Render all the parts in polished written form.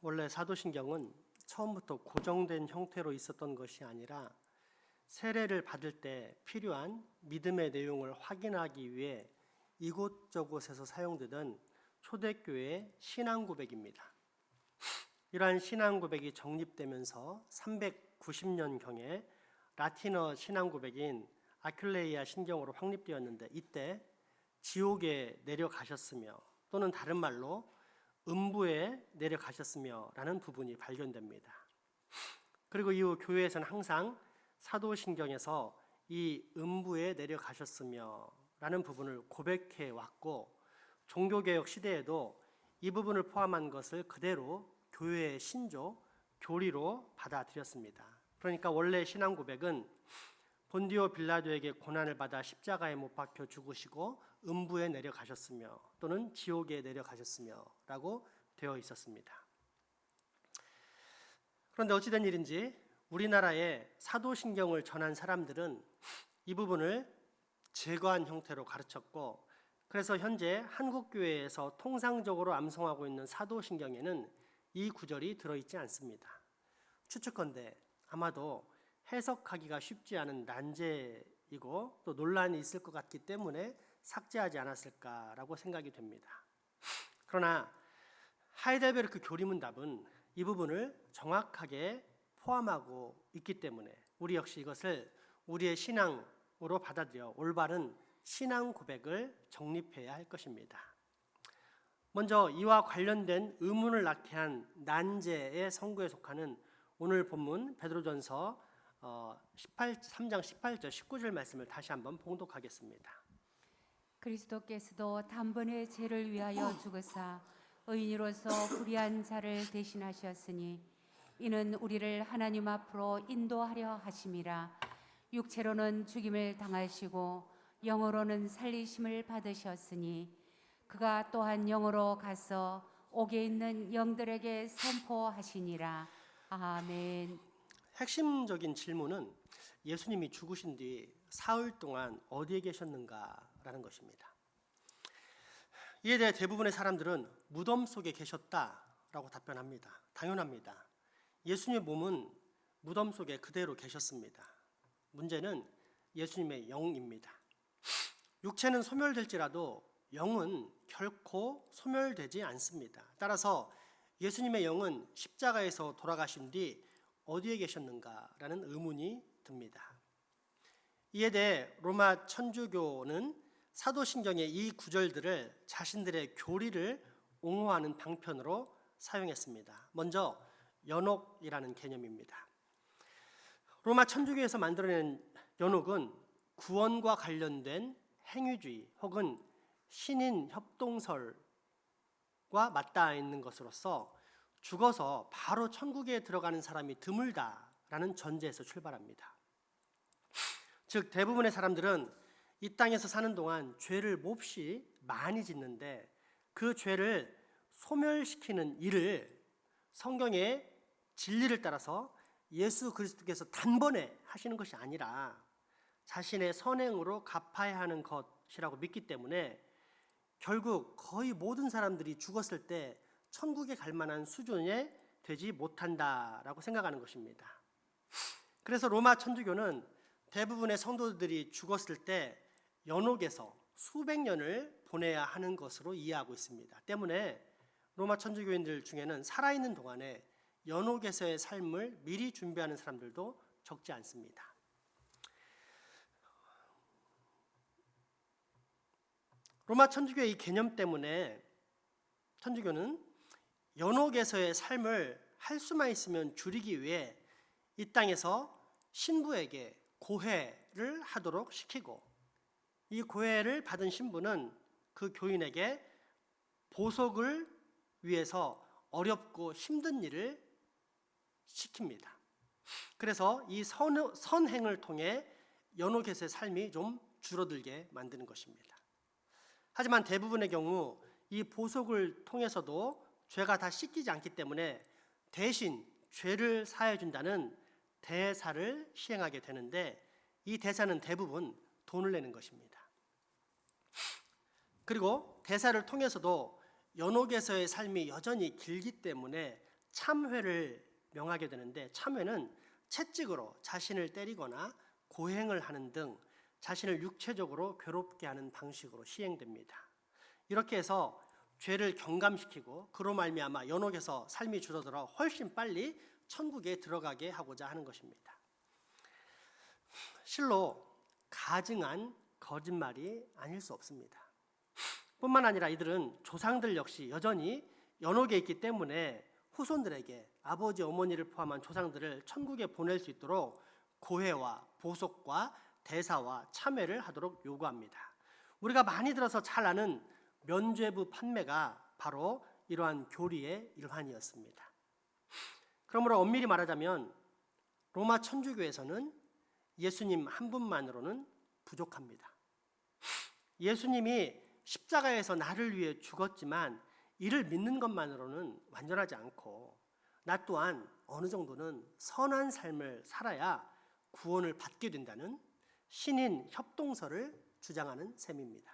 원래 사도신경은 처음부터 고정된 형태로 있었던 것이 아니라 세례를 받을 때 필요한 믿음의 내용을 확인하기 위해 이곳저곳에서 사용되던 초대교회의 신앙고백입니다. 이러한 신앙고백이 정립되면서 390년경에 라틴어 신앙고백인 아큘레이아 신경으로 확립되었는데, 이때 지옥에 내려가셨으며 또는 다른 말로 음부에 내려가셨으며 라는 부분이 발견됩니다. 그리고 이후 교회에서는 항상 사도신경에서 이 음부에 내려가셨으며 라는 부분을 고백해 왔고, 종교개혁 시대에도 이 부분을 포함한 것을 그대로 교회의 신조, 교리로 받아들였습니다. 그러니까 원래 신앙 고백은 본디오 빌라도에게 고난을 받아 십자가에 못 박혀 죽으시고 음부에 내려가셨으며 또는 지옥에 내려가셨으며 라고 되어 있었습니다. 그런데 어찌된 일인지 우리나라에 사도신경을 전한 사람들은 이 부분을 제거한 형태로 가르쳤고, 그래서 현재 한국교회에서 통상적으로 암송하고 있는 사도신경에는 이 구절이 들어있지 않습니다. 추측컨대 아마도 해석하기가 쉽지 않은 난제이고 또 논란이 있을 것 같기 때문에 삭제하지 않았을까라고 생각이 됩니다. 그러나 하이델베르크 교리문답은 이 부분을 정확하게 포함하고 있기 때문에 우리 역시 이것을 우리의 신앙으로 받아들여 올바른 신앙 고백을 정립해야 할 것입니다. 먼저 이와 관련된 의문을 낳게 한 난제의 성구에 속하는 오늘 본문 베드로전서 3장 18절 19절 말씀을 다시 한번 봉독하겠습니다. 그리스도께서도 단번에 죄를 위하여 죽으사 의인으로서 불의한 자를 대신하셨으니 이는 우리를 하나님 앞으로 인도하려 하심이라. 육체로는 죽임을 당하시고 영으로는 살리심을 받으셨으니 그가 또한 영으로 가서 옥에 있는 영들에게 선포하시니라. 아멘. 핵심적인 질문은 예수님이 죽으신 뒤 사흘 동안 어디에 계셨는가라는 것입니다. 이에 대해 대부분의 사람들은 무덤 속에 계셨다라고 답변합니다. 당연합니다. 예수님의 몸은 무덤 속에 그대로 계셨습니다. 문제는 예수님의 영입니다. 육체는 소멸될지라도 영은 결코 소멸되지 않습니다. 따라서 예수님의 영은 십자가에서 돌아가신 뒤 어디에 계셨는가라는 의문이 듭니다. 이에 대해 로마 천주교는 사도신경의 이 구절들을 자신들의 교리를 옹호하는 방편으로 사용했습니다. 먼저 연옥이라는 개념입니다. 로마 천주교에서 만들어낸 연옥은 구원과 관련된 행위주의 혹은 신인 협동설과 맞닿아 있는 것으로서 죽어서 바로 천국에 들어가는 사람이 드물다라는 전제에서 출발합니다. 즉 대부분의 사람들은 이 땅에서 사는 동안 죄를 몹시 많이 짓는데 그 죄를 소멸시키는 일을 성경의 진리를 따라서 예수 그리스도께서 단번에 하시는 것이 아니라 자신의 선행으로 갚아야 하는 것이라고 믿기 때문에 결국 거의 모든 사람들이 죽었을 때 천국에 갈 만한 수준에 되지 못한다라고 생각하는 것입니다. 그래서 로마 천주교는 대부분의 성도들이 죽었을 때 연옥에서 수백 년을 보내야 하는 것으로 이해하고 있습니다. 때문에 로마 천주교인들 중에는 살아있는 동안에 연옥에서의 삶을 미리 준비하는 사람들도 적지 않습니다. 로마 천주교의 이 개념 때문에 천주교는 연옥에서의 삶을 할 수만 있으면 줄이기 위해 이 땅에서 신부에게 고해를 하도록 시키고, 이 고해를 받은 신부는 그 교인에게 보석을 위해서 어렵고 힘든 일을 시킵니다. 그래서 이 선행을 통해 연옥에서의 삶이 좀 줄어들게 만드는 것입니다. 하지만 대부분의 경우 이 보석을 통해서도 죄가 다 씻기지 않기 때문에 대신 죄를 사해 준다는 대사를 시행하게 되는데, 이 대사는 대부분 돈을 내는 것입니다. 그리고 대사를 통해서도 연옥에서의 삶이 여전히 길기 때문에 참회를 명하게 되는데, 참회는 채찍으로 자신을 때리거나 고행을 하는 등 자신을 육체적으로 괴롭게 하는 방식으로 시행됩니다. 이렇게 해서 죄를 경감시키고 그로 말미암아 연옥에서 삶이 줄어들어 훨씬 빨리 천국에 들어가게 하고자 하는 것입니다. 실로 가증한 거짓말이 아닐 수 없습니다. 뿐만 아니라 이들은 조상들 역시 여전히 연옥에 있기 때문에 후손들에게 아버지 어머니를 포함한 조상들을 천국에 보낼 수 있도록 고해와 보속과 대사와 참회를 하도록 요구합니다. 우리가 많이 들어서 잘 아는 면죄부 판매가 바로 이러한 교리의 일환이었습니다. 그러므로 엄밀히 말하자면 로마 천주교에서는 예수님 한 분만으로는 부족합니다. 예수님이 십자가에서 나를 위해 죽었지만 이를 믿는 것만으로는 완전하지 않고 나 또한 어느 정도는 선한 삶을 살아야 구원을 받게 된다는 신인 협동설을 주장하는 셈입니다.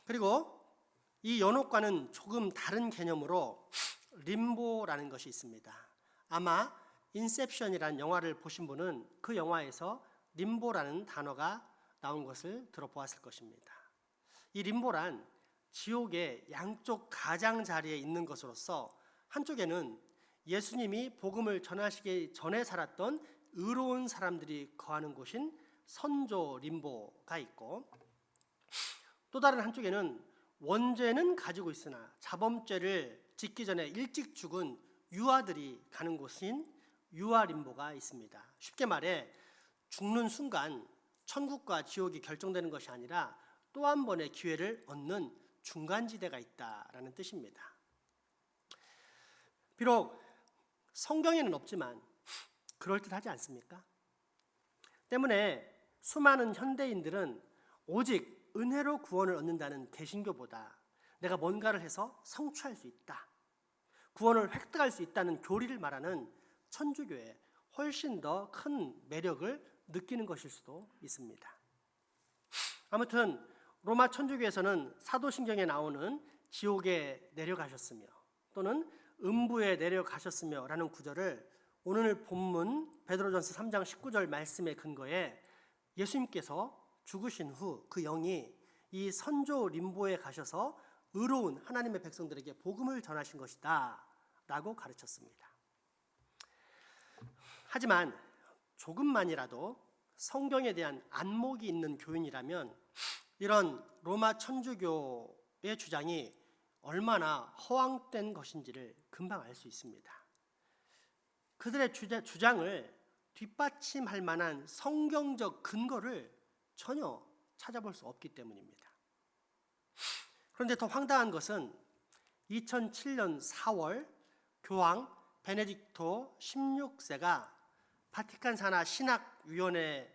그리고 이 연옥과는 조금 다른 개념으로 림보라는 것이 있습니다. 아마 인셉션이라는 영화를 보신 분은 그 영화에서 림보라는 단어가 나온 것을 들어보았을 것입니다. 이 림보란 지옥의 양쪽 가장자리에 있는 것으로서 한쪽에는 예수님이 복음을 전하시기 전에 살았던 의로운 사람들이 거하는 곳인 선조 림보가 있고, 또 다른 한쪽에는 원죄는 가지고 있으나 자범죄를 짓기 전에 일찍 죽은 유아들이 가는 곳인 유아 림보가 있습니다. 쉽게 말해 죽는 순간 천국과 지옥이 결정되는 것이 아니라 또 한 번의 기회를 얻는 중간지대가 있다라는 뜻입니다. 비록 성경에는 없지만 그럴듯하지 않습니까? 때문에 수많은 현대인들은 오직 은혜로 구원을 얻는다는 개신교보다 내가 뭔가를 해서 성취할 수 있다, 구원을 획득할 수 있다는 교리를 말하는 천주교에 훨씬 더 큰 매력을 느끼는 것일 수도 있습니다. 아무튼 로마 천주교에서는 사도신경에 나오는 지옥에 내려가셨으며 또는 음부에 내려가셨으며 라는 구절을 오늘 본문 베드로전서 3장 19절 말씀에 근거해 예수님께서 죽으신 후 그 영이 이 선조 림보에 가셔서 의로운 하나님의 백성들에게 복음을 전하신 것이다 라고 가르쳤습니다. 하지만 조금만이라도 성경에 대한 안목이 있는 교인이라면 이런 로마 천주교의 주장이 얼마나 허황된 것인지를 금방 알 수 있습니다. 그들의 주장을 뒷받침할 만한 성경적 근거를 전혀 찾아볼 수 없기 때문입니다. 그런데 더 황당한 것은 2007년 4월 교황 베네딕토 16세가 바티칸 산하 신학위원회의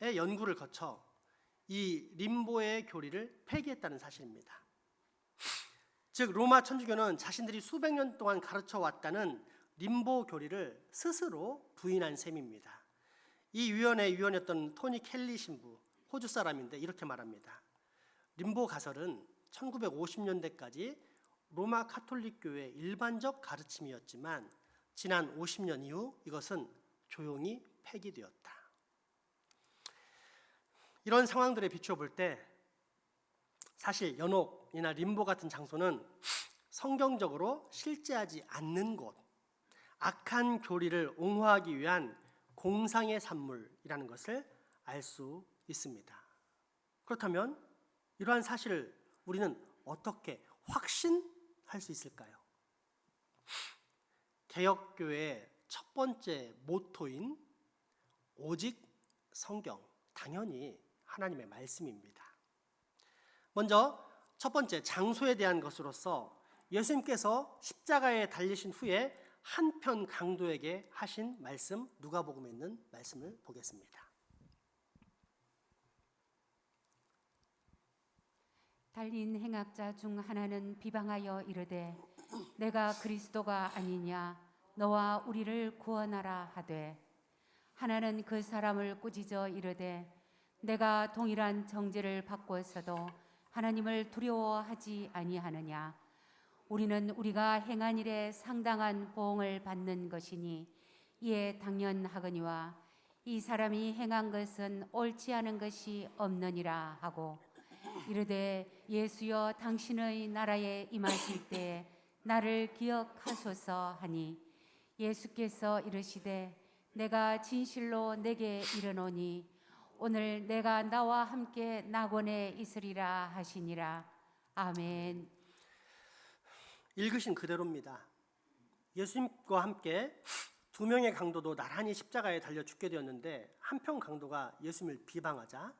연구를 거쳐 이 림보의 교리를 폐기했다는 사실입니다. 즉 로마 천주교는 자신들이 수백 년 동안 가르쳐 왔다는 림보 교리를 스스로 부인한 셈입니다. 이 위원회의 위원이었던 토니 켈리 신부, 호주 사람인데 이렇게 말합니다. 림보 가설은 1950년대까지 로마 카톨릭 교회의 일반적 가르침이었지만 지난 50년 이후 이것은 조용히 폐기되었다. 이런 상황들에 비추어 볼 때 사실 연옥이나 림보 같은 장소는 성경적으로 실제하지 않는 곳, 악한 교리를 옹호하기 위한 공상의 산물이라는 것을 알 수 있습니다. 그렇다면 이러한 사실을 우리는 어떻게 확신할 수 있을까요? 개혁교회의 첫 번째 모토인 오직 성경, 당연히 하나님의 말씀입니다. 먼저 첫 번째 장소에 대한 것으로서 예수님께서 십자가에 달리신 후에 한편 강도에게 하신 말씀, 누가복음에 있는 말씀을 보겠습니다. 달린 행악자 중 하나는 비방하여 이르되 내가 그리스도가 아니냐 너와 우리를 구원하라 하되, 하나는 그 사람을 꾸짖어 이르되 내가 동일한 정죄를 받고서도 하나님을 두려워하지 아니하느냐, 우리는 우리가 행한 일에 상당한 보응을 받는 것이니 이에 당연하거니와 이 사람이 행한 것은 옳지 않은 것이 없느니라 하고 이르되 예수여 당신의 나라에 임하실 때에 나를 기억하소서 하니 예수께서 이르시되 내가 진실로 내게 이르노니 오늘 내가 나와 함께 낙원에 있으리라 하시니라. 아멘. 읽으신 그대로입니다. 예수님과 함께 두 명의 강도도 나란히 십자가에 달려 죽게 되었는데 한편 강도가 예수님을 비방하자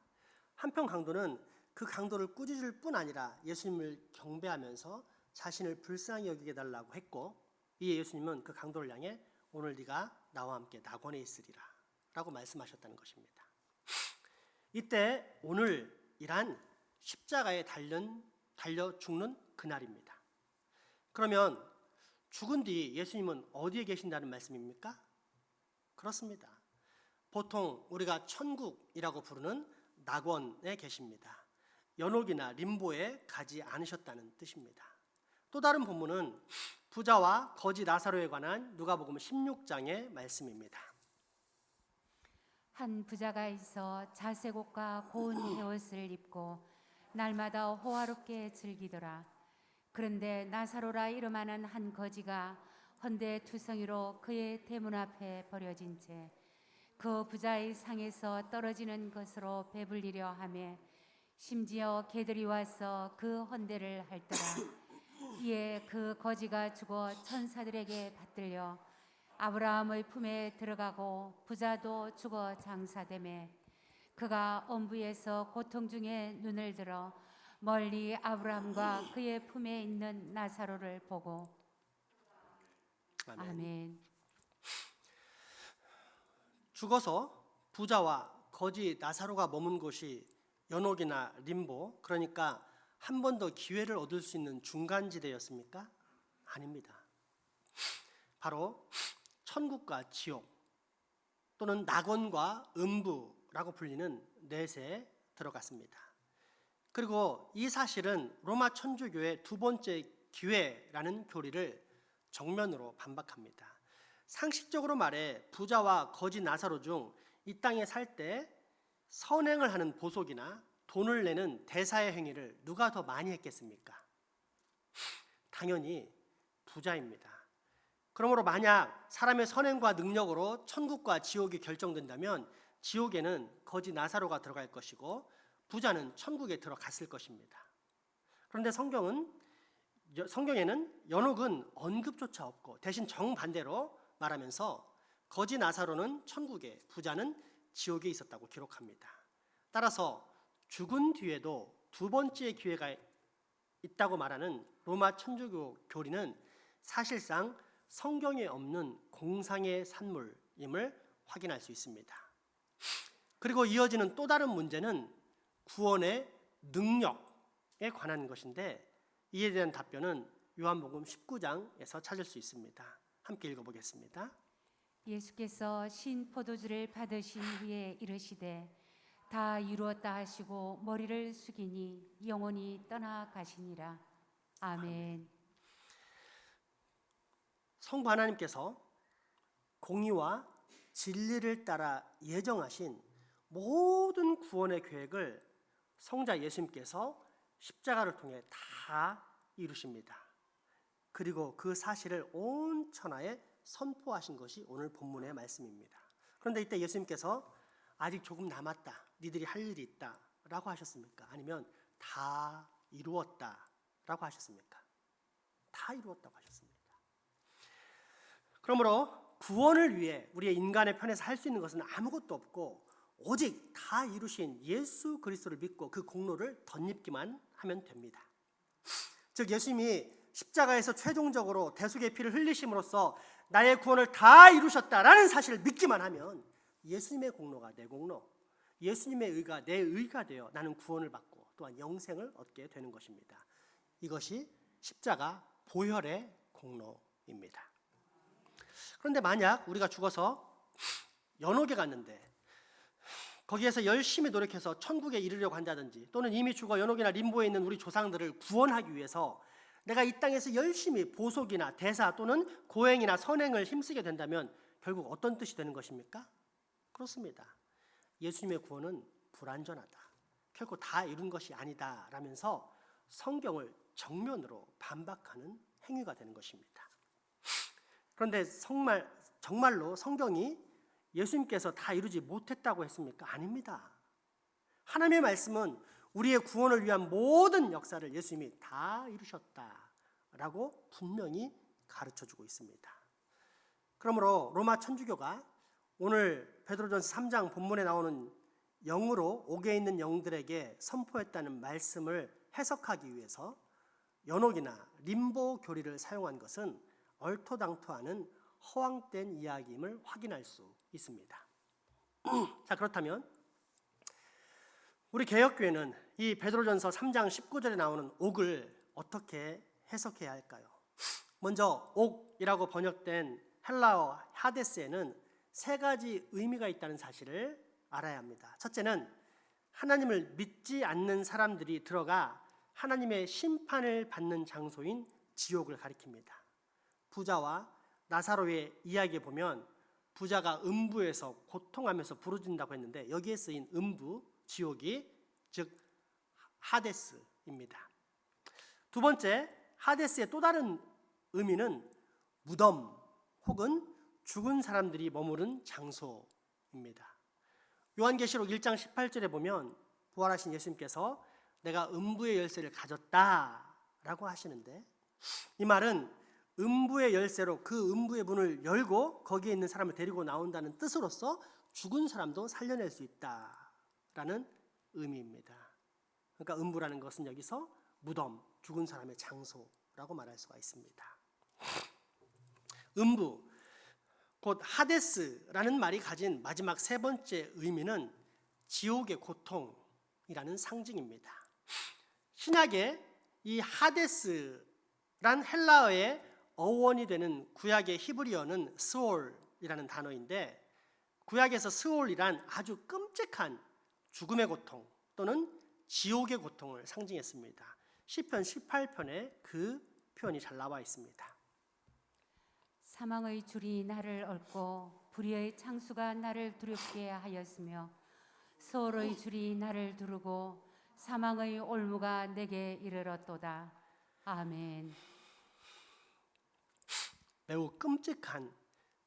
한편 강도는 그 강도를 꾸짖을 뿐 아니라 예수님을 경배하면서 자신을 불쌍히 여기게 달라고 했고 이에 예수님은 그 강도를 향해 오늘 네가 나와 함께 낙원에 있으리라 라고 말씀하셨다는 것입니다. 이때 오늘이란 십자가에 달려 죽는 그날입니다. 그러면 죽은 뒤 예수님은 어디에 계신다는 말씀입니까? 그렇습니다. 보통 우리가 천국이라고 부르는 낙원에 계십니다. 연옥이나 림보에 가지 않으셨다는 뜻입니다. 또 다른 본문은 부자와 거지 나사로에 관한 누가복음 16장의 말씀입니다. 한 부자가 있어 자색 옷과 고운 베옷을 입고 날마다 호화롭게 즐기더라. 그런데 나사로라 이름하는 한 거지가 헌데투성이로 그의 대문 앞에 버려진 채 그 부자의 상에서 떨어지는 것으로 배불리려 하며 심지어 개들이 와서 그 헌데를 핥더라. 이에 그 거지가 죽어 천사들에게 받들려 아브라함의 품에 들어가고 부자도 죽어 장사되매 그가 엄부에서 고통 중에 눈을 들어 멀리 아브라함과 그의 품에 있는 나사로를 보고 아멘. 죽어서 부자와 거지 나사로가 머문 곳이 연옥이나 림보, 그러니까 한 번 더 기회를 얻을 수 있는 중간지대였습니까? 아닙니다. 바로 천국과 지옥 또는 낙원과 음부라고 불리는 넷에 들어갔습니다. 그리고 이 사실은 로마 천주교의 두 번째 기회라는 교리를 정면으로 반박합니다. 상식적으로 말해 부자와 거지 나사로 중 이 땅에 살 때 선행을 하는 보속이나 돈을 내는 대사의 행위를 누가 더 많이 했겠습니까? 당연히 부자입니다. 그러므로 만약 사람의 선행과 능력으로 천국과 지옥이 결정된다면 지옥에는 거지 나사로가 들어갈 것이고 부자는 천국에 들어갔을 것입니다. 그런데 성경에는 연옥은 언급조차 없고 대신 정반대로 말하면서 거지 나사로는 천국에, 부자는 지옥에 있었다고 기록합니다. 따라서 죽은 뒤에도 두 번째 기회가 있다고 말하는 로마 천주교 교리는 사실상 성경에 없는 공상의 산물임을 확인할 수 있습니다. 그리고 이어지는 또 다른 문제는 구원의 능력에 관한 것인데 이에 대한 답변은 요한복음 19장에서 찾을 수 있습니다. 함께 읽어보겠습니다. 예수께서 신 포도주를 받으신 후에 이르시되 다 이루었다 하시고 머리를 숙이니 영혼이 떠나가시니라. 아멘. 성부 하나님께서 공의와 진리를 따라 예정하신 모든 구원의 계획을 성자 예수님께서 십자가를 통해 다 이루십니다. 그리고 그 사실을 온 천하에 선포하신 것이 오늘 본문의 말씀입니다. 그런데 이때 예수님께서 아직 조금 남았다, 니들이 할 일이 있다 라고 하셨습니까? 아니면 다 이루었다 라고 하셨습니까? 다 이루었다고 하셨습니다. 그러므로 구원을 위해 우리의 인간의 편에서 할 수 있는 것은 아무것도 없고 오직 다 이루신 예수 그리스도를 믿고 그 공로를 덧입기만 하면 됩니다. 즉 예수님이 십자가에서 최종적으로 대속의 피를 흘리심으로써 나의 구원을 다 이루셨다라는 사실을 믿기만 하면 예수님의 공로가 내 공로, 예수님의 의가 내 의가 되어 나는 구원을 받고 또한 영생을 얻게 되는 것입니다. 이것이 십자가 보혈의 공로입니다. 그런데 만약 우리가 죽어서 연옥에 갔는데 거기에서 열심히 노력해서 천국에 이르려고 한다든지 또는 이미 죽어 연옥이나 림보에 있는 우리 조상들을 구원하기 위해서 내가 이 땅에서 열심히 보속이나 대사 또는 고행이나 선행을 힘쓰게 된다면 결국 어떤 뜻이 되는 것입니까? 그렇습니다. 예수님의 구원은 불완전하다. 결코 다 이룬 것이 아니다 라면서 성경을 정면으로 반박하는 행위가 되는 것입니다. 그런데 정말로 성경이 예수님께서 다 이루지 못했다고 했습니까? 아닙니다. 하나님의 말씀은 우리의 구원을 위한 모든 역사를 예수님이 다 이루셨다라고 분명히 가르쳐주고 있습니다. 그러므로 로마 천주교가 오늘 베드로전서 3장 본문에 나오는 영으로 옥에 있는 영들에게 선포했다는 말씀을 해석하기 위해서 연옥이나 림보 교리를 사용한 것은 얼토당토하는 허황된 이야기임을 확인할 수 있습니다. 자, 그렇다면 우리 개혁교회는 이 베드로전서 3장 19절에 나오는 옥을 어떻게 해석해야 할까요? 먼저 옥이라고 번역된 헬라어 하데스에는 세 가지 의미가 있다는 사실을 알아야 합니다. 첫째는 하나님을 믿지 않는 사람들이 들어가 하나님의 심판을 받는 장소인 지옥을 가리킵니다. 부자와 나사로의 이야기에 보면 부자가 음부에서 고통하면서 부르짖는다고 했는데 여기에 쓰인 음부, 지옥이 즉 하데스입니다. 두 번째, 하데스의 또 다른 의미는 무덤 혹은 죽은 사람들이 머무른 장소입니다. 요한계시록 1장 18절에 보면 부활하신 예수님께서 내가 음부의 열쇠를 가졌다라고 하시는데 이 말은 음부의 열쇠로 그 음부의 문을 열고 거기에 있는 사람을 데리고 나온다는 뜻으로서 죽은 사람도 살려낼 수 있다라는 의미입니다. 그러니까 음부라는 것은 여기서 무덤, 죽은 사람의 장소라고 말할 수가 있습니다. 음부, 곧 하데스라는 말이 가진 마지막 세 번째 의미는 지옥의 고통이라는 상징입니다. 신약에 이 하데스란 헬라어의 어원이 되는 구약의 히브리어는 스올이라는 단어인데 구약에서 스올이란 아주 끔찍한 죽음의 고통 또는 지옥의 고통을 상징했습니다. 시편 18편에 그 표현이 잘 나와 있습니다. 사망의 줄이 나를 얽고 불의의 창수가 나를 두렵게 하였으며 소울의 줄이 나를 두르고 사망의 올무가 내게 이르렀도다. 아멘. 매우 끔찍한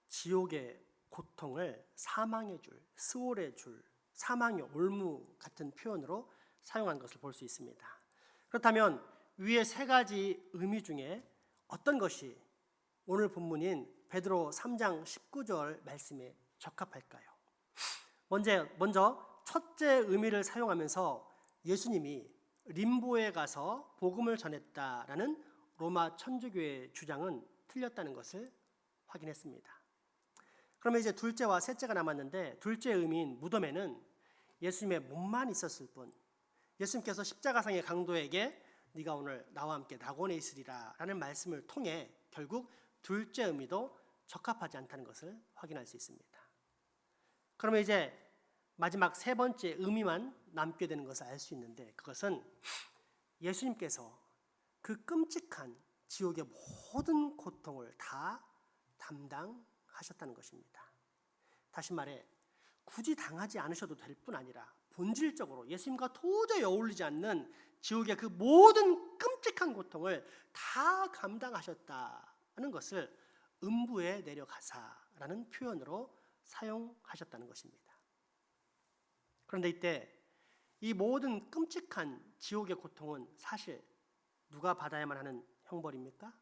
지옥의 고통을 사망의 줄, 스올의 줄, 사망의 올무 같은 표현으로 사용한 것을 볼 수 있습니다. 그렇다면 위의 세 가지 의미 중에 어떤 것이 오늘 본문인 베드로 3장 19절 말씀에 적합할까요? 먼저 첫째 의미를 사용하면서 예수님이 림보에 가서 복음을 전했다라는 로마 천주교의 주장은 틀렸다는 것을 확인했습니다. 그러면 이제 둘째와 셋째가 남았는데 둘째 의미인 무덤에는 예수님의 몸만 있었을 뿐 예수님께서 십자가상의 강도에게 네가 오늘 나와 함께 낙원에 있으리라 라는 말씀을 통해 결국 둘째 의미도 적합하지 않다는 것을 확인할 수 있습니다. 그러면 이제 마지막 세 번째 의미만 남게 되는 것을 알 수 있는데 그것은 예수님께서 그 끔찍한 지옥의 모든 고통을 다 담당하셨다는 것입니다. 다시 말해 굳이 당하지 않으셔도 될 뿐 아니라 본질적으로 예수님과 도저히 어울리지 않는 지옥의 그 모든 끔찍한 고통을 다 감당하셨다는 것을 음부에 내려가사라는 표현으로 사용하셨다는 것입니다. 그런데 이때 이 모든 끔찍한 지옥의 고통은 사실 누가 받아야만 하는 형벌입니까?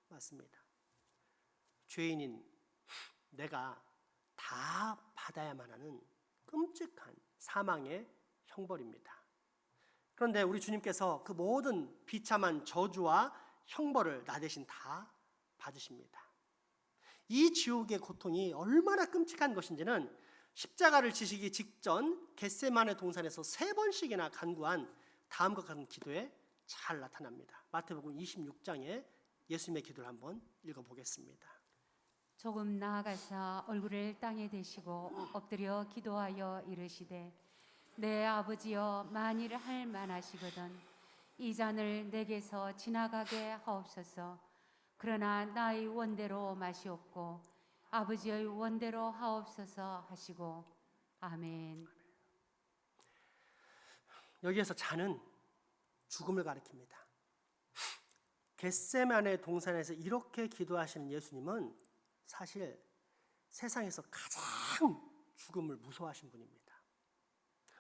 맞습니다. 죄인인 내가 다 받아야만 하는 끔찍한 사망의 형벌입니다. 그런데 우리 주님께서 그 모든 비참한 저주와 형벌을 나 대신 다 받으십니다. 이 지옥의 고통이 얼마나 끔찍한 것인지는 십자가를 지시기 직전 겟세마네 동산에서 3번씩이나 간구한 다음과 같은 기도에 잘 나타납니다. 마태복음 26장에 예수님의 기도를 한번 읽어보겠습니다. 조금 나아가서 얼굴을 땅에 대시고 엎드려 기도하여 이르시되 내 아버지여 만일 할 만하시거든 이 잔을 내게서 지나가게 하옵소서. 그러나 나의 원대로 마시옵고 아버지의 원대로 하옵소서 하시고. 아멘. 여기에서 잔은 죽음을 가리킵니다. 겟세마네 동산에서 이렇게 기도하시는 예수님은 사실 세상에서 가장 죽음을 무서워하신 분입니다.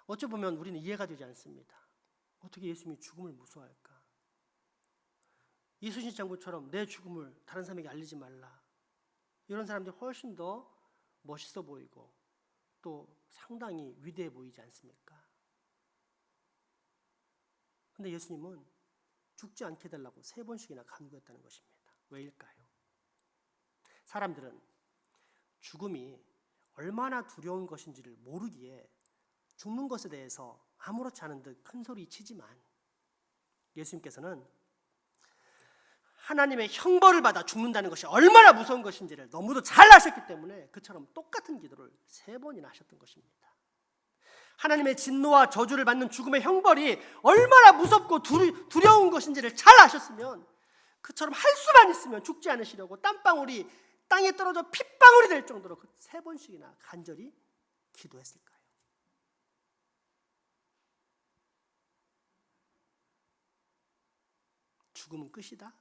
어찌 보면 우리는 이해가 되지 않습니다. 어떻게 예수님이 죽음을 무서워할까? 이순신 장군처럼 내 죽음을 다른 사람에게 알리지 말라. 이런 사람들이 훨씬 더 멋있어 보이고 또 상당히 위대해 보이지 않습니까? 근데 예수님은 죽지 않게 해달라고 3번씩이나 간구했다는 것입니다. 왜일까요? 사람들은 죽음이 얼마나 두려운 것인지를 모르기에 죽는 것에 대해서 아무렇지 않은 듯 큰 소리 치지만 예수님께서는 하나님의 형벌을 받아 죽는다는 것이 얼마나 무서운 것인지를 너무도 잘 아셨기 때문에 그처럼 똑같은 기도를 3번이나 하셨던 것입니다. 하나님의 진노와 저주를 받는 죽음의 형벌이 얼마나 무섭고 두려운 것인지를 잘 아셨으면 그처럼 할 수만 있으면 죽지 않으시려고 땀방울이 땅에 떨어져 핏방울이 될 정도로 그 3번씩이나 간절히 기도했을까요? 죽음은 끝이다?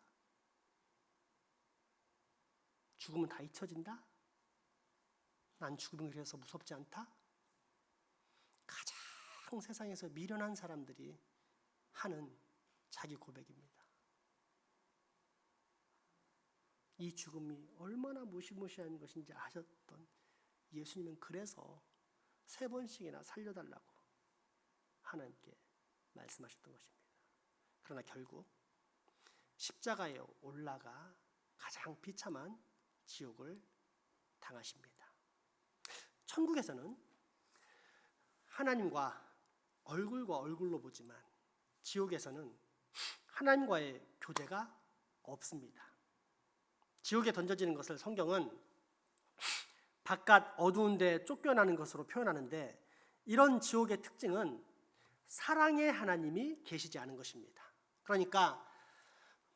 죽음은 다 잊혀진다? 난 죽음이 그래서 무섭지 않다? 가장 세상에서 미련한 사람들이 하는 자기 고백입니다. 이 죽음이 얼마나 무시무시한 것인지 아셨던 예수님은 그래서 3번씩이나 살려달라고 하나님께 말씀하셨던 것입니다. 그러나 결국 십자가에 올라가 가장 비참한 지옥을 당하십니다. 천국에서는 하나님과 얼굴과 얼굴로 보지만 지옥에서는 하나님과의 교제가 없습니다. 지옥에 던져지는 것을 성경은 바깥 어두운 데 쫓겨나는 것으로 표현하는데 이런 지옥의 특징은 사랑의 하나님이 계시지 않은 것입니다. 그러니까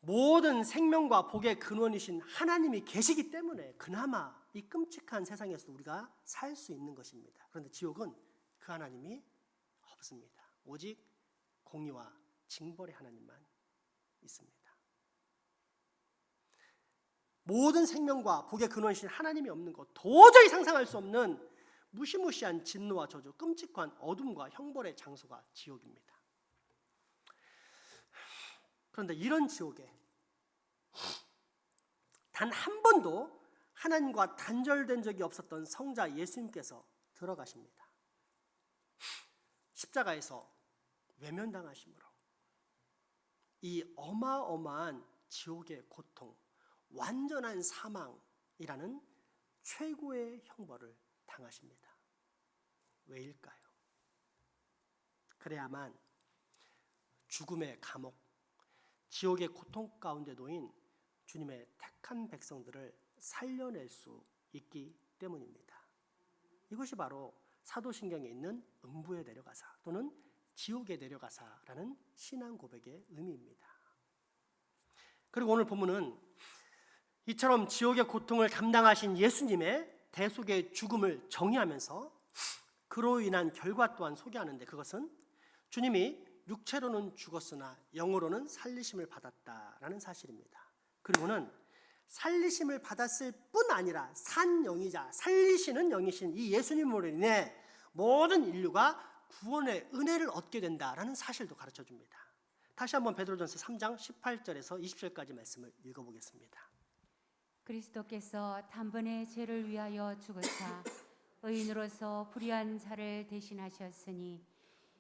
모든 생명과 복의 근원이신 하나님이 계시기 때문에 그나마 이 끔찍한 세상에서 우리가 살 수 있는 것입니다. 그런데 지옥은 그 하나님이 없습니다. 오직 공의와 징벌의 하나님만 있습니다. 모든 생명과 복의 근원이신 하나님이 없는 것, 도저히 상상할 수 없는 무시무시한 진노와 저주, 끔찍한 어둠과 형벌의 장소가 지옥입니다. 그런데 이런 지옥에 단 한 번도 하나님과 단절된 적이 없었던 성자 예수님께서 들어가십니다. 십자가에서 외면당하심으로 이 어마어마한 지옥의 고통, 완전한 사망이라는 최고의 형벌을 당하십니다. 왜일까요? 그래야만 죽음의 감옥, 지옥의 고통 가운데 놓인 주님의 택한 백성들을 살려낼 수 있기 때문입니다. 이것이 바로 사도신경에 있는 음부에 내려가사 또는 지옥에 내려가사라는 신앙 고백의 의미입니다. 그리고 오늘 본문은 이처럼 지옥의 고통을 감당하신 예수님의 대속의 죽음을 정의하면서 그로 인한 결과 또한 소개하는데 그것은 주님이 육체로는 죽었으나 영으로는 살리심을 받았다라는 사실입니다. 그리고는 살리심을 받았을 뿐 아니라 산 영이자 살리시는 영이신 이 예수님으로 인해 모든 인류가 구원의 은혜를 얻게 된다라는 사실도 가르쳐 줍니다. 다시 한번 베드로전서 3장 18절에서 20절까지 말씀을 읽어보겠습니다. 그리스도께서 단번에 죄를 위하여 죽으사 의인으로서 불의한 자를 대신하셨으니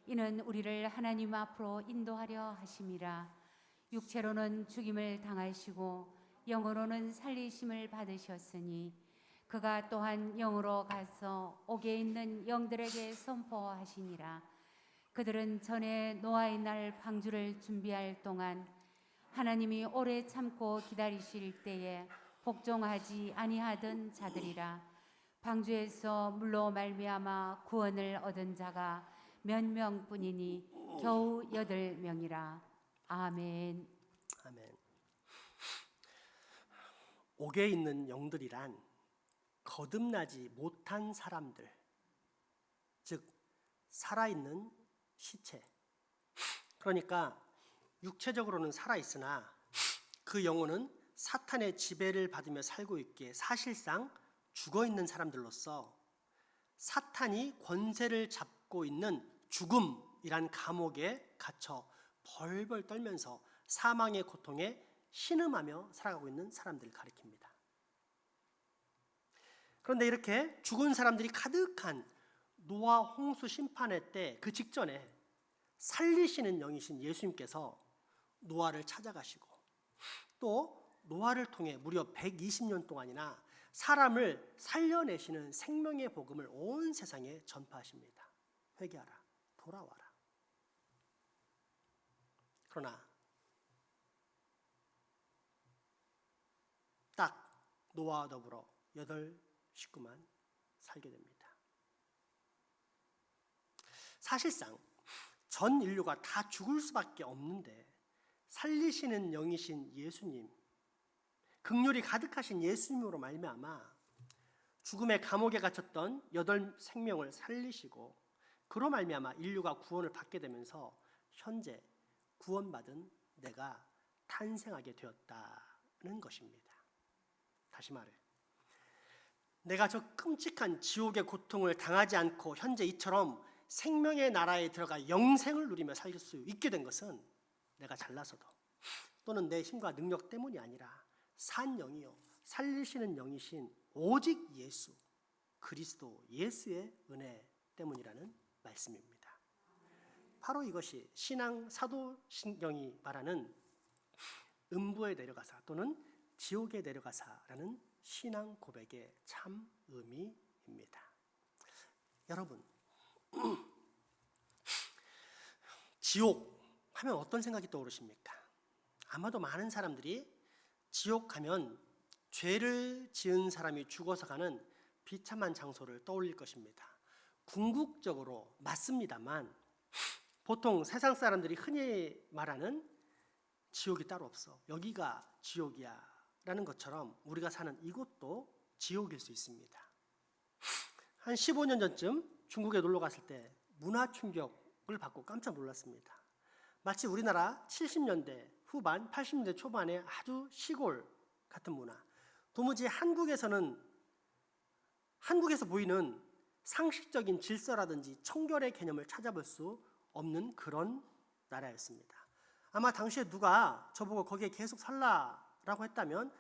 이는 우리를 하나님 앞으로 인도하려 하심이라. 육체로는 죽임을 당하시고 영으로는 살리심을 받으셨으니 그가 또한 영으로 가서 옥에 있는 영들에게 선포하시니라. 그들은 전에 노아의 날 방주를 준비할 동안 하나님이 오래 참고 기다리실 때에 복종하지 아니하던 자들이라. 방주에서 물로 말미암아 구원을 얻은 자가 몇 명뿐이니 겨우 8명이라. 아멘. 아멘. 옥에 있는 영들이란 거듭나지 못한 사람들, 즉 살아있는 시체. 그러니까 육체적으로는 살아있으나 그 영혼은 사탄의 지배를 받으며 살고 있기에 사실상 죽어있는 사람들로서 사탄이 권세를 잡고 있는 죽음이란 감옥에 갇혀 벌벌 떨면서 사망의 고통에 신음하며 살아가고 있는 사람들을 가리킵니다. 그런데 이렇게 죽은 사람들이 가득한 노아 홍수 심판의 때 그 직전에 살리시는 영이신 예수님께서 노아를 찾아가시고 또 노아를 통해 무려 120년 동안이나 사람을 살려내시는 생명의 복음을 온 세상에 전파하십니다. 회개하라, 돌아와라. 그러나 딱 노아와 더불어 8 식구만 살게 됩니다. 사실상 전 인류가 다 죽을 수밖에 없는데 살리시는 영이신 예수님, 긍휼이 가득하신 예수님으로 말미암아 죽음의 감옥에 갇혔던 8 생명을 살리시고 그로 말미암아 인류가 구원을 받게 되면서 현재 구원받은 내가 탄생하게 되었다는 것입니다. 다시 말해, 내가 저 끔찍한 지옥의 고통을 당하지 않고 현재 이처럼 생명의 나라에 들어가 영생을 누리며 살 수 있게 된 것은 내가 잘나서도 또는 내 힘과 능력 때문이 아니라 산 영이요 살리시는 영이신 오직 예수 그리스도 예수의 은혜 때문이라는 말씀입니다. 바로 이것이 신앙 사도신경이 말하는 음부에 내려가사 또는 지옥에 내려가사라는 신앙 고백의 참 의미입니다. 여러분, 지옥 하면 어떤 생각이 떠오르십니까? 아마도 많은 사람들이 지옥 가면 죄를 지은 사람이 죽어서 가는 비참한 장소를 떠올릴 것입니다. 궁극적으로 맞습니다만 보통 세상 사람들이 흔히 말하는 지옥이 따로 없어, 여기가 지옥이야 라는 것처럼 우리가 사는 이곳도 지옥일 수 있습니다. 한 15년 전쯤 중국에 놀러 갔을 때 문화 충격을 받고 깜짝 놀랐습니다. 마치 우리나라 70년대 후반, 80년대 초반의 아주 시골 같은 문화, 도무지 한국에서 보이는 상식적인 질서라든지 청결의 개념을 찾아볼 수 없는 그런 나라였습니다. 아마 당시에 누가 저보고 거기에 계속 살라라고 했다면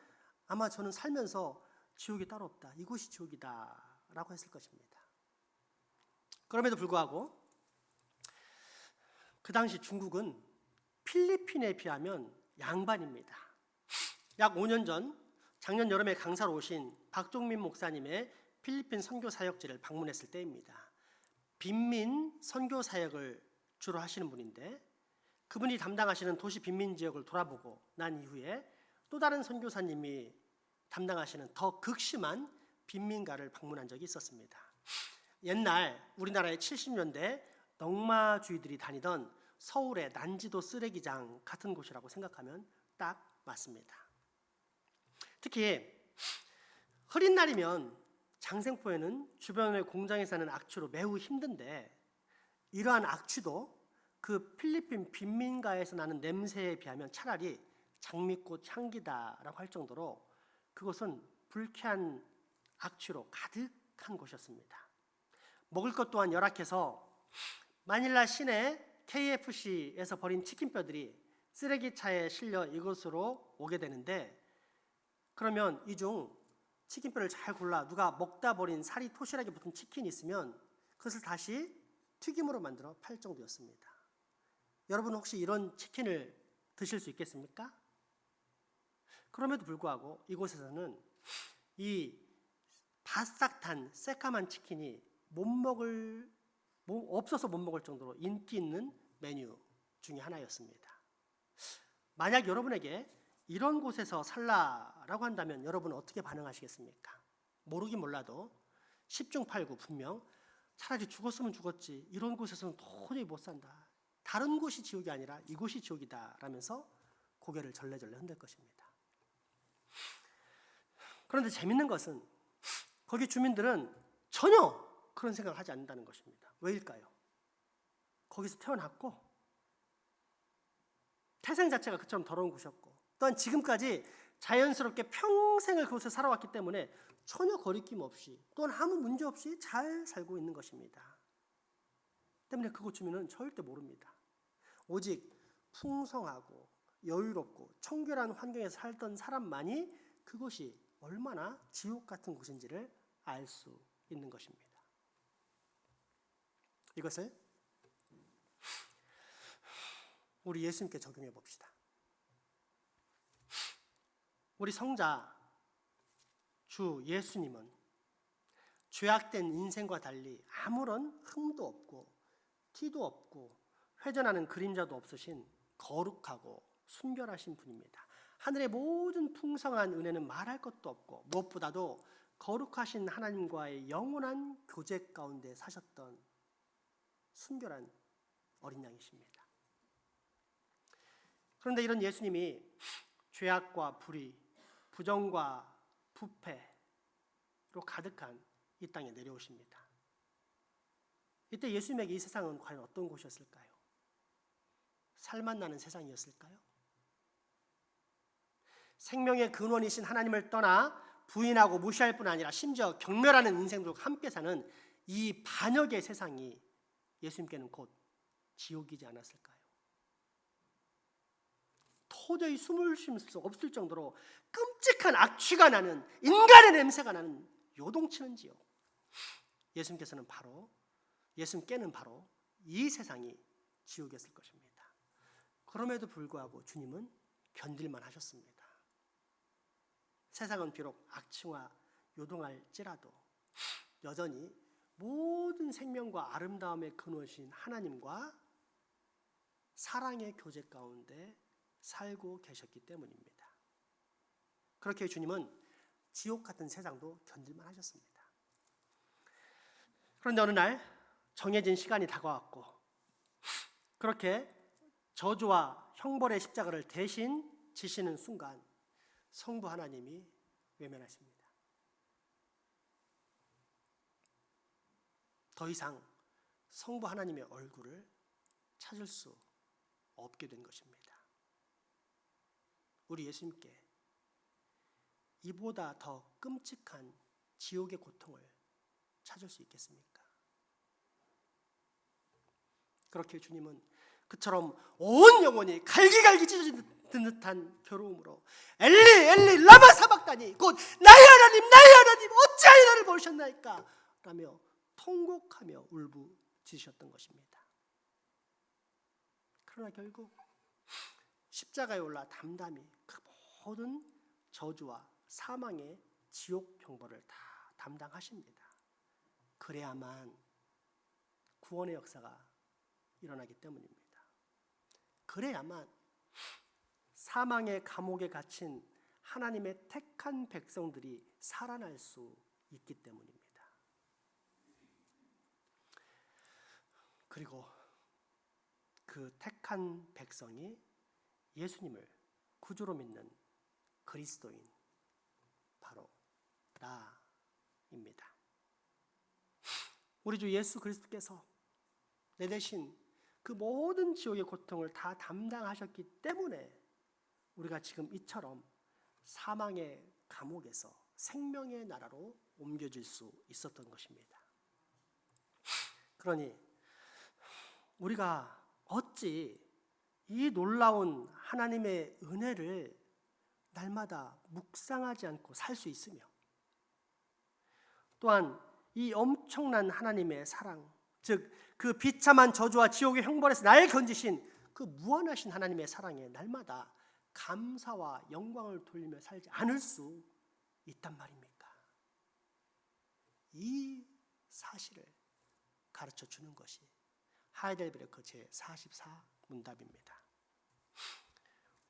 아마 저는 살면서 지옥이 따로 없다, 이곳이 지옥이다 라고 했을 것입니다. 그럼에도 불구하고 그 당시 중국은 필리핀에 비하면 양반입니다. 약 5년 전 작년 여름에 강사로 오신 박종민 목사님의 필리핀 선교 사역지를 방문했을 때입니다. 빈민 선교 사역을 주로 하시는 분인데 그분이 담당하시는 도시 빈민 지역을 돌아보고 난 이후에 또 다른 선교사님이 담당하시는 더 극심한 빈민가를 방문한 적이 있었습니다. 옛날 우리나라의 70년대 넝마주의들이 다니던 서울의 난지도 쓰레기장 같은 곳이라고 생각하면 딱 맞습니다. 특히 흐린 날이면 장생포에는 주변의 공장에 사는 악취로 매우 힘든데 이러한 악취도 그 필리핀 빈민가에서 나는 냄새에 비하면 차라리 장미꽃 향기다라고 할 정도로 그곳은 불쾌한 악취로 가득한 곳이었습니다. 먹을 것 또한 열악해서 마닐라 시내 KFC에서 버린 치킨뼈들이 쓰레기차에 실려 이곳으로 오게 되는데 그러면 이 중 치킨뼈를 잘 골라 누가 먹다 버린 살이 토실하게 붙은 치킨이 있으면 그것을 다시 튀김으로 만들어 팔 정도였습니다. 여러분 혹시 이런 치킨을 드실 수 있겠습니까? 그럼에도 불구하고 이곳에서는 이 바싹 탄 새까만 치킨이 없어서 못 먹을 정도로 인기 있는 메뉴 중에 하나였습니다. 만약 여러분에게 이런 곳에서 살라라고 한다면 여러분은 어떻게 반응하시겠습니까? 모르긴 몰라도 10중 8구 분명 차라리 죽었으면 죽었지 이런 곳에서는 도저히 못 산다, 다른 곳이 지옥이 아니라 이곳이 지옥이다 라면서 고개를 절레절레 흔들 것입니다. 그런데 재밌는 것은 거기 주민들은 전혀 그런 생각을 하지 않는다는 것입니다. 왜일까요? 거기서 태어났고 태생 자체가 그처럼 더러운 곳이었고 또한 지금까지 자연스럽게 평생을 그곳에 살아왔기 때문에 전혀 거리낌 없이 또한 아무 문제 없이 잘 살고 있는 것입니다. 때문에 그곳 주민은 절대 모릅니다. 오직 풍성하고 여유롭고 청결한 환경에서 살던 사람만이 그곳이 얼마나 지옥 같은 곳인지를 알 수 있는 것입니다. 이것을 우리 예수님께 적용해 봅시다. 우리 성자 주 예수님은 죄악된 인생과 달리 아무런 흠도 없고 티도 없고 회전하는 그림자도 없으신 거룩하고 순결하신 분입니다. 하늘의 모든 풍성한 은혜는 말할 것도 없고 무엇보다도 거룩하신 하나님과의 영원한 교제 가운데 사셨던 순결한 어린 양이십니다. 그런데 이런 예수님이 죄악과 불의, 부정과 부패로 가득한 이 땅에 내려오십니다. 이때 예수님에게 이 세상은 과연 어떤 곳이었을까요? 살맛 나는 세상이었을까요? 생명의 근원이신 하나님을 떠나 부인하고 무시할 뿐 아니라 심지어 경멸하는 인생들과 함께 사는 이 반역의 세상이 예수님께는 곧 지옥이지 않았을까요? 도저히 숨을 쉴 수 없을 정도로 끔찍한 악취가 나는 인간의 냄새가 나는 요동치는 지옥. 예수님께는 바로 이 세상이 지옥이었을 것입니다. 그럼에도 불구하고 주님은 견딜만 하셨습니다. 세상은 비록 악취와 요동할지라도 여전히 모든 생명과 아름다움의 근원이신 하나님과 사랑의 교제 가운데 살고 계셨기 때문입니다. 그렇게 주님은 지옥 같은 세상도 견딜만 하셨습니다. 그런데 어느 날 정해진 시간이 다가왔고 그렇게 저주와 형벌의 십자가를 대신 지시는 순간 성부 하나님이 외면하십니다. 더 이상 성부 하나님의 얼굴을 찾을 수 없게 된 것입니다. 우리 예수님께 이보다 더 끔찍한 지옥의 고통을 찾을 수 있겠습니까? 그렇게 주님은 그처럼 온 영혼이 갈기갈기 찢어지는 듯한 괴로움으로 엘리 엘리 라마 사박다니 곧 나의 하나님 어찌하여 나를 버리셨나이까 라며 통곡하며 울부짖으셨던 것입니다. 그러나 결국 십자가에 올라 담담히 그 모든 저주와 사망의 지옥 형벌을 다 담당하십니다. 그래야만 구원의 역사가 일어나기 때문입니다. 그래야만 사망의 감옥에 갇힌 하나님의 택한 백성들이 살아날 수 있기 때문입니다. 그리고 그 택한 백성이 예수님을 구주로 믿는 그리스도인 바로 나입니다. 우리 주 예수 그리스도께서 내 대신 그 모든 지옥의 고통을 다 담당하셨기 때문에 우리가 지금 이처럼 사망의 감옥에서 생명의 나라로 옮겨질 수 있었던 것입니다. 그러니 우리가 어찌 이 놀라운 하나님의 은혜를 날마다 묵상하지 않고 살 수 있으며 또한 이 엄청난 하나님의 사랑, 즉 그 비참한 저주와 지옥의 형벌에서 날 건지신 그 무한하신 하나님의 사랑에 날마다 감사와 영광을 돌리며 살지 않을 수 있단 말입니까? 이 사실을 가르쳐 주는 것이 하이델베르크 제44문답입니다.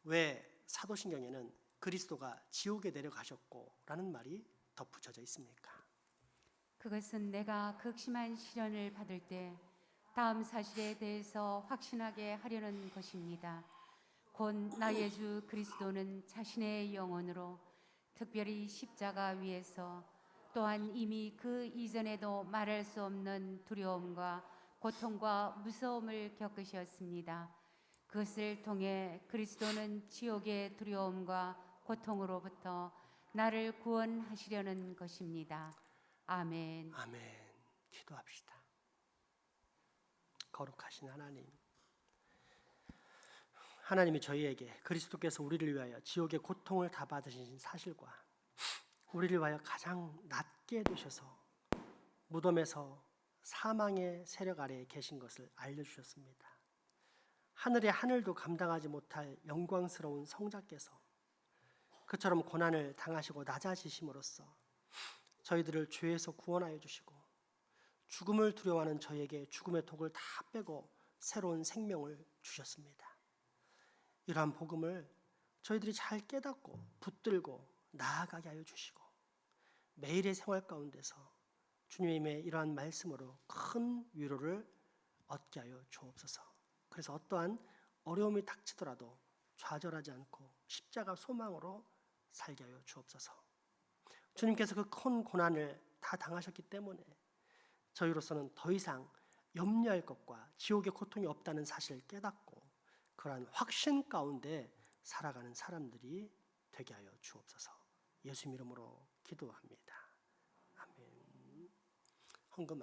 왜 사도신경에는 그리스도가 지옥에 내려가셨고 라는 말이 덧붙여져 있습니까? 그것은 내가 극심한 시련을 받을 때 다음 사실에 대해서 확신하게 하려는 것입니다. 곧 나의 주 그리스도는 자신의 영혼으로 특별히 십자가 위에서 또한 이미 그 이전에도 말할 수 없는 두려움과 고통과 무서움을 겪으셨습니다. 그것을 통해 그리스도는 지옥의 두려움과 고통으로부터 나를 구원하시려는 것입니다. 아멘. 아멘. 기도합시다. 거룩하신 하나님, 하나님이 저희에게 그리스도께서 우리를 위하여 지옥의 고통을 다 받으신 사실과 우리를 위하여 가장 낮게 되셔서 무덤에서 사망의 세력 아래에 계신 것을 알려주셨습니다. 하늘의 하늘도 감당하지 못할 영광스러운 성자께서 그처럼 고난을 당하시고 낮아지심으로써 저희들을 죄에서 구원하여 주시고 죽음을 두려워하는 저희에게 죽음의 독을 다 빼고 새로운 생명을 주셨습니다. 이러한 복음을 저희들이 잘 깨닫고 붙들고 나아가게 하여 주시고 매일의 생활 가운데서 주님의 이러한 말씀으로 큰 위로를 얻게 하여 주옵소서. 그래서 어떠한 어려움이 닥치더라도 좌절하지 않고 십자가 소망으로 살게 하여 주옵소서. 주님께서 그 큰 고난을 다 당하셨기 때문에 저희로서는 더 이상 염려할 것과 지옥의 고통이 없다는 사실을 깨닫고 그러한 확신 가운데 살아가는 사람들이 되게 하여 주옵소서. 예수 이름으로 기도합니다. 아멘. 헌금